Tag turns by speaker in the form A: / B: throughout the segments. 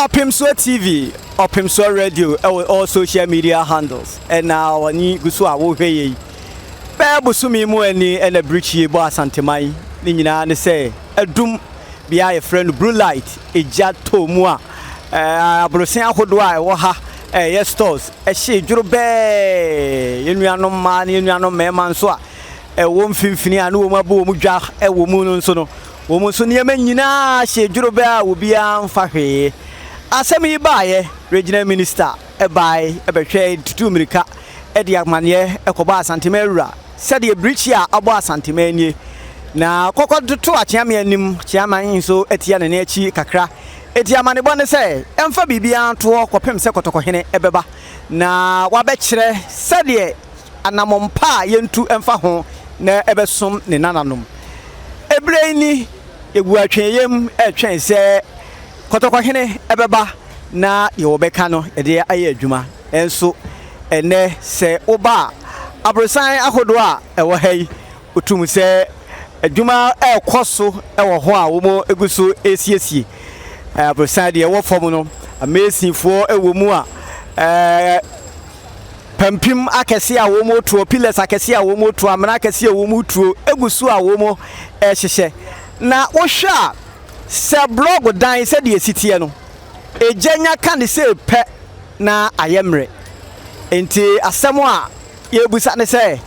A: Opemsuo TV, Opemsuo Radio, all social media handles. And now ni gusua wo hweye. Ba busumi mu ani and a bridge bo asantemai. Ni nyina ne say Adum bia a friend blue light eja to mu a abrosen ahodo a wo ha yes stores e hye dwuro be yenuanom ma ne yenuanom mema nso a wo mfimfini a ne wo mabo wo dwa e wo mu no nso no wo mu so ne nyina hye dwuro be a wo bia mfa hwe asemi baaye regional minister e bai e behwe tutu mirika e de amane e koba asantemawura said the bridge a abo asantemanie na kokoduto achiame anim chiaman so etia ne achi kakra etia mane bone se emfa bibia to kopem se kotokohene ebeba na wabekire sede anamompa yentu emfa ho na ebesom ne nananom ebreini egu atweyem etwen se kotokohene ebeba na ye obeka no ede aye adwuma enso ene se oba abrosan ahodo a ewo hai otum se adwuma ekoso ewo ho a wo mo eguso esiesie abrosan de ewo fom no amazing fo ewo mu a pampim akese a wo mo tuo pillars akese a wo mo tuo amana akese a wo mo tuo eguso a wo mo ehyehyɛ na wo hwa se blog dan se de esitie no ejanya kan se pe na ayemre enti asɛm a yebusa ne se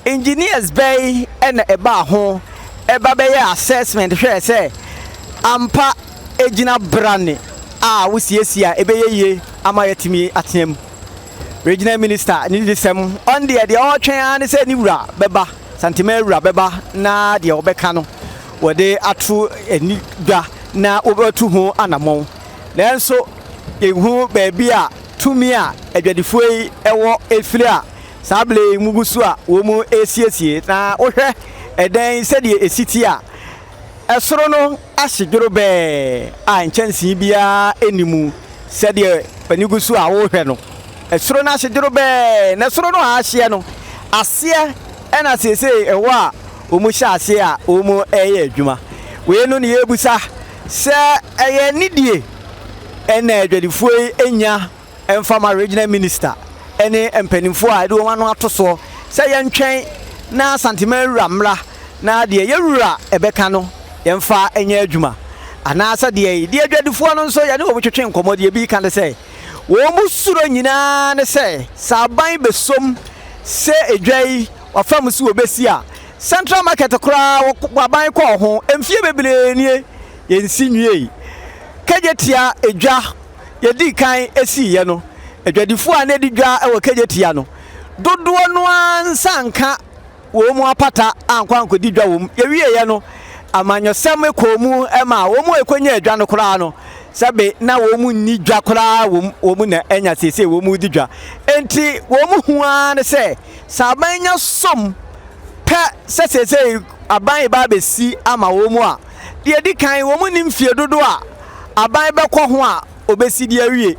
A: engineers bay and eba ho eba be assessment hwe se ampa ejina brane a wosiesia ebe ye ama yatimi atem regional minister ni disem on de all twen an se ni wura beba santimawura beba na de obeka no wode atu eni dwa na obetu ho anamon nanso ehu baabi a tumi a adwadifoi ewo efiri a sable mugusu a wo mu esiesie na wohwe eden se de esiti a esoro no ahyedworo be a nchansi bia enimu se de panigusu a wo hwe no esoro na ahyedworo be na esoro no ahye no ase ena sese ewo a wo mu hye ase a wo mu eye adwuma we no ne yebusa se eye nidie ena adwadifoi enya emfama regional minister ene empanimfo a de wo no atoso se yentwen na santimawura mra na de yewura ebeka no yemfa enya adwuma ana sa de adwadifo no nso ya ne wo twetwe nkomo de bi kan de se wo musuro nyina ne se saban besom se edwai wafam si obesi a central market kora waban ko ho emfie bebre nie yensi nwie kajetia edwa yedi kan esi ye no adwadifo a na di dwa e wo kajetia no dodo no ansanka wo mu apata ankwa ankodi dwa wo yewie ye no amanyosem ekomu ema wo mu ekonya adwa no kora no sabe na wo mu ni dwa kora wo mu na enya sese wo mu di dwa enti wo mu huan ne se sabanya som pe sese aban ba be si ama wo mu a de di kan wo mu ni mfie dodo a aban be kɔ ho a obesi di awie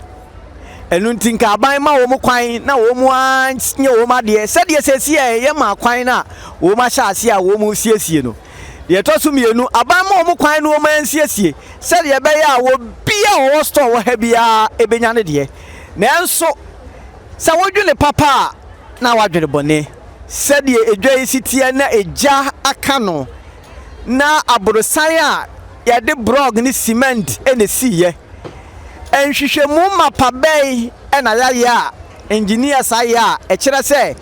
A: enu ntinka aban ma wo mu kwan na wo mu anye wo ma de se de sesi ye ma kwan na wo ma hya ase a wo mu siesie no de to so mienu aban ma wo mu kwan no wo ma siesie se de be ya wo bia wo store wo ha bia ebenya ne de nanso sa wodwene papa na wadwene bone se de edwa sitie na eja aka no na aborosan a ya de brog ni cement ene siye enhwehwemu mapabei ena ya engineers aya e kire se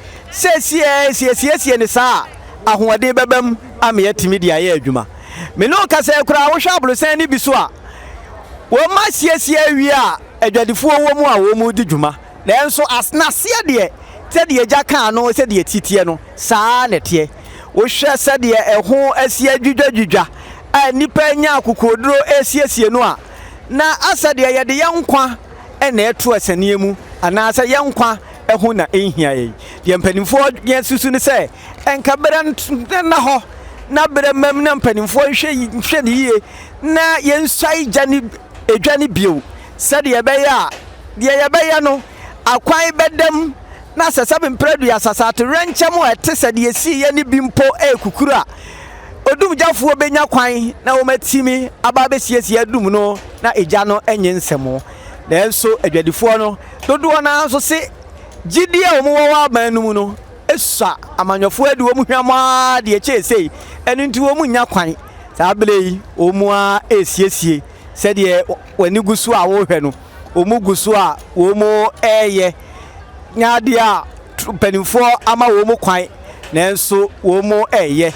A: siesie ne sa ahoɔden bebam ame yatimi dia ya adwuma me no ka se kura wo hwa abrosan ni biso a wo ma siesie awie a adwadifo wo mu a wo mu di dwuma nanso asnasie de te de agya kan no se de titie no saa ne te wo hwɛ se de ɛho asie dwudwadwudwa a nipa nya akokoduro esiesie no a na asade ye de yankwa ena eto asanie mu ana asa yankwa eho na ehia ye de mpanimfo ye susu ne se enka bere na ho na bere mam na mpanimfo hwe ne yie na ye nsai jani edwane bio sade ye be ya de ye be ya no akwan bedam na sasabe mpredu ya sasate renchem o ete sade ye si ye ne bimpo ekukura odum jafuo benya kwan na wo matimi aba besiesie adum no na eja no enye nsemo na enso adwadifo no dodo na nso se gidi a wo wo abanum no esa amanyofo adi wo mu hwama de echesei enu nti wo mu nya kwan saa blei wo mu a esiesie se de wani gusu a wo hwe no wo mu gusu a wo mu eye nya de a penifo ama wo mu kwan na enso wo mu eye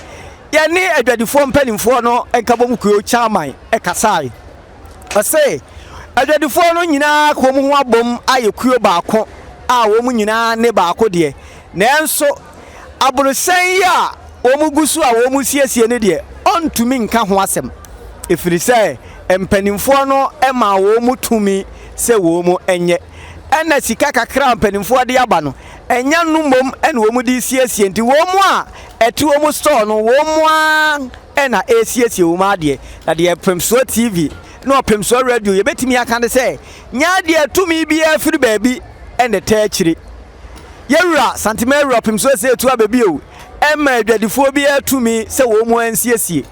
A: yani adwadifo mpanimfo no enkabom kuo chairman ekasai ase adwadifo no nyina ko mu ho abom ayekuo baako a wo mu nyina ne baako de na enso aburusan ya wo mu gusu a wo mu siesie ne de ontumi nka ho asem efiri se mpanimfo no ema wo mu tumi se wo mu enye ena sika kakra mpanimfo de aba no enya numom ena wo mu di siesie nti wo mu a eti wo mu store no wo mu a ena esiesie wo ma de na de Opemsuo TV no Opemsuo radio ye betimi aka de se nya de tumi bia firi baabi ena ta akire yewura santimeru Opemsuo se etu ababi o ema adwadifo bia tumi se wo mu ansiesie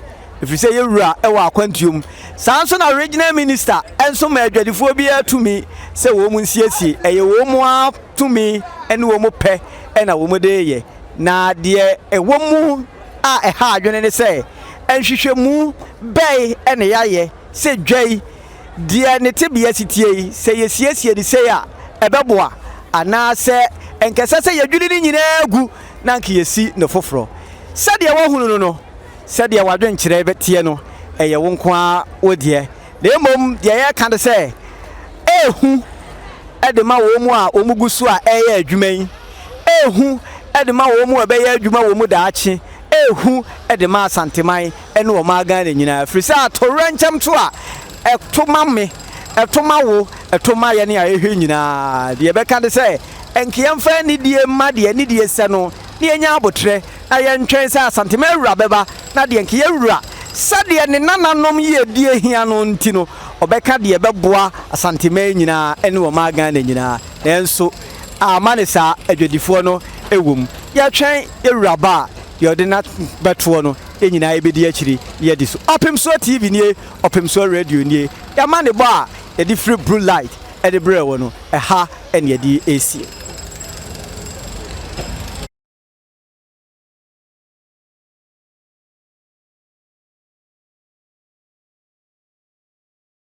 A: efiri se yewura ewa akwantuom sanso na regional minister enso ma adwadifo bia tumi se wo mu ansiesie eye wo mu a tumi ene wo mu pe ena wo mu de ye na de ewo mu a eha adwene ne se enhwehwemu bei ene yaye se dwai de ne tebia sitie se yesiesie de se ya ebeboa ana se enkese se yadwini ni nyina gu na nka yesi ne foforo se de wo hunu no se de wadwen kire betie no eye wo nko a odie na emom de ye ka de se ehu edema wo mu a omugusu a eye adwuman ehu edema wo mu ebeye adwuma wo mu daachi ehu edema asanteman ene wo maga na nyina frisa atorenchem to a etoma me etoma wo etoma ye ne a ehwe nyina de be ka de se enkiyemfa ni die ma de ni die se no ne enya abotre na ye ntwen se asanteman wura beba na de enkiye wura sade ne nananom ye die hia no ntino obeka de beboa asanteman nyina ene wo maga na nyina enso amanisa adwadifo no ewum ya twen ewuraba ye ordinate beto no enyina ebedi akiri ye di so Opemsuo TV nie Opemsuo radio nie ya mane ba ye di free blue light e de brewo no eha ene ye di AC